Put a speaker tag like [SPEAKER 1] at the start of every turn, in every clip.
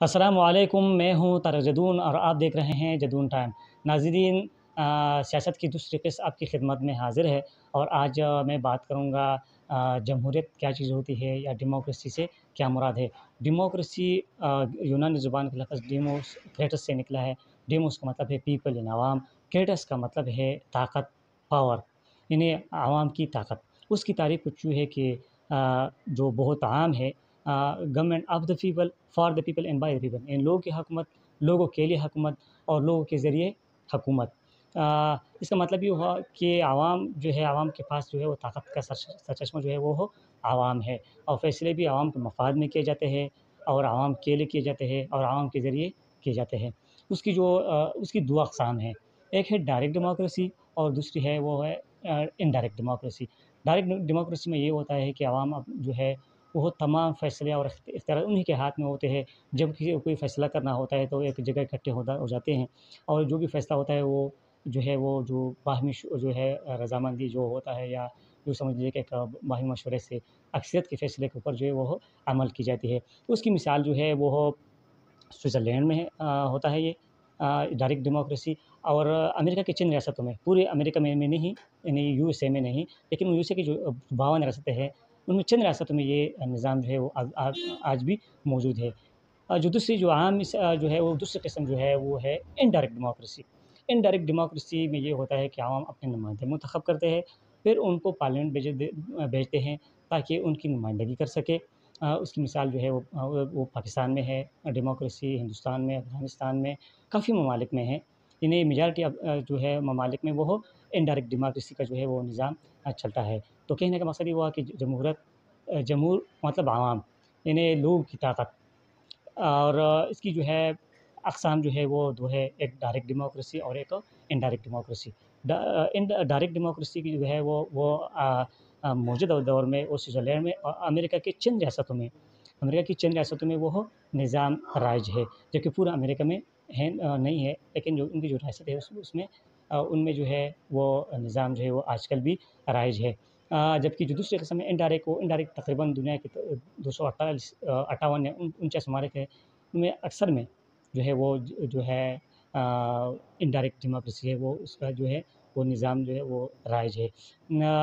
[SPEAKER 1] अस्सलाम वालेकुम, मैं हूँ तारक जदून और आप देख रहे हैं जदून टाइम। नाज़रीन, सियासत की दूसरी किस्त आपकी खिदमत में हाज़िर है और आज मैं बात करूँगा जमहूरियत क्या चीज़ होती है या डेमोक्रेसी से क्या मुराद है। डेमोक्रेसी यूनानी ज़ुबान का लफ़्ज़ डेमोस क्रेटस से निकला है। डेमोस का मतलब है पीपल यानी आवाम, क्रेटस का मतलब है ताकत, पावर, यानी आवाम की ताकत। उसकी तारीफ़ कुछ यूँ है कि जो बहुत आम है, government of the people, for the people and by the people, इन लोगों की हुकूमत, लोगों के लिए हुकूमत और लोगों के ज़रिए हुकूमत। इसका मतलब ये हुआ कि आवाम जो है, आवाम के पास जो है वो ताकत का सरचश्मा जो है वो हो आवाम है और फ़ैसले भी आवाम के मफ़ाद में किए जाते हैं और आवाम के लिए किए जाते हैं और आवाम के ज़रिए किए जाते हैं। उसकी 2 अक़साम हैं, एक है डायरेक्ट डेमोक्रेसी और दूसरी है वो है इनडायरेक्ट डेमोक्रेसी। डायरेक्ट डेमोक्रेसी में ये होता है कि आवाम अब जो है वो तमाम फ़ैसले और इख्तियार उन्हीं के हाथ में होते हैं। जब किसी को कोई फ़ैसला करना होता है तो एक जगह इकट्ठे हो जाते हैं और जो भी फ़ैसला होता है वो जो है वो जो बाहमी जो है रज़ामंदी जो होता है या यूँ समझ लीजिए कि एक बाहमी मशवरे से अक्सरियत के फ़ैसले के ऊपर जो है वो अमल की जाती है। तो उसकी मिसाल जो है वो स्विट्ज़रलैंड में होता है ये डायरेक्ट डेमोक्रेसी और अमेरिका की चंद रियासतों में, पूरे अमेरिका में नहीं, यानी यूएसए में नहीं, लेकिन यूएसए की जो 52 रियासतें हैं, उनमें चंद रियासतों में ये निज़ाम जो है वो आज भी मौजूद है। जो दूसरी जो आम जो है वो दूसरी किस्म जो है वो है इनडायरेक्ट डेमोक्रेसी। इनडायरेक्ट डेमोक्रेसी में ये होता है कि आवाम अपने नुमाइंदे मुंतखब करते हैं, फिर उनको पार्लियामेंट भेजते हैं ताकि उनकी नुमाइंदगी कर सके। उसकी मिसाल जो है वो पाकिस्तान में है डेमोक्रेसी, हिंदुस्तान में, अफ़गानिस्तान में, काफ़ी ममालिक में है। इन्हें मेजॉरिटी जो है ममालिक में वो इनडायरेक्ट डेमोक्रेसी का जो है वो निज़ाम चलता है। तो कहने का मकसद ये हुआ कि जमहूर मतलब आवाम, यानी लोगों की ताकत। और इसकी जो है अक़साम जो है वो 2 है, एक डायरेक्ट डेमोक्रेसी और एक इनडायरेक्ट डेमोक्रेसी। डायरेक्ट डेमोक्रेसी की जो है मौजूदा दौर में वो स्विट्ज़रलैंड में और अमेरिका की चंद रियासतों में वो निज़ाम राइज है, जबकि पूरा अमेरिका में है नहीं है, लेकिन जो उनकी जो रियासत है उसमें उनमें जो है वो निज़ाम जो है वो आजकल भी राइज है। जबकि जो दूसरी किस्म है इनडायरेक्ट तकरीबन दुनिया के 248 58 या 49 ममालिक है, उनमें अक्सर में जो है वो जो है इनडायरेक्ट डेमोक्रेसी है वो उसका जो है वो निज़ाम जो है वो राइज है।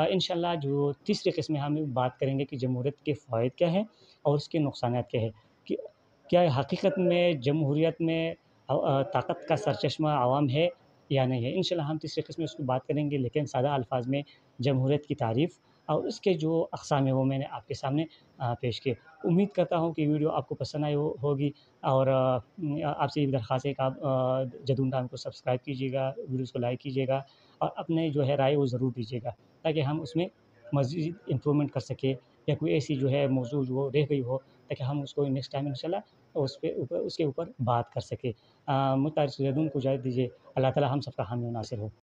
[SPEAKER 1] इंशाअल्लाह जो तीसरी किस्म में हम बात करेंगे कि जमहूरियत के फ़वाइद क्या हैं और उसके नुकसानात क्या हैं। कि क्या हकीकत में जमहूरियत में ताकत का सरचश्मा आवाम है या नहीं है? इंशाअल्लाह हम तीसरी किस्म में उसकी बात करेंगे, लेकिन सादा अल्फ़ाज़ में जमहूरियत की तारीफ़ और उसके जो अक़साम है वो मैंने आपके सामने पेश किए। उम्मीद करता हूँ कि वीडियो आपको पसंद आई होगी और आपसे ये भी दरख़्वास्त है कि आप जदून टाइम को सब्सक्राइब कीजिएगा, वीडियोज़ को लाइक कीजिएगा और अपने जो है राय वो ज़रूर दीजिएगा, ताकि हम उसमें मज़ीद इम्प्रूवमेंट कर सकें या कोई ऐसी जो है मौज़ू जो रह गई हो, ताकि हम उसको नेक्स्ट टाइम इंशाअल्लाह उसके ऊपर बात कर सकें। मुझे तारिक जदून को इजाज़त दीजिए। अल्लाह ताला हम सबका हामी और नासिर हो।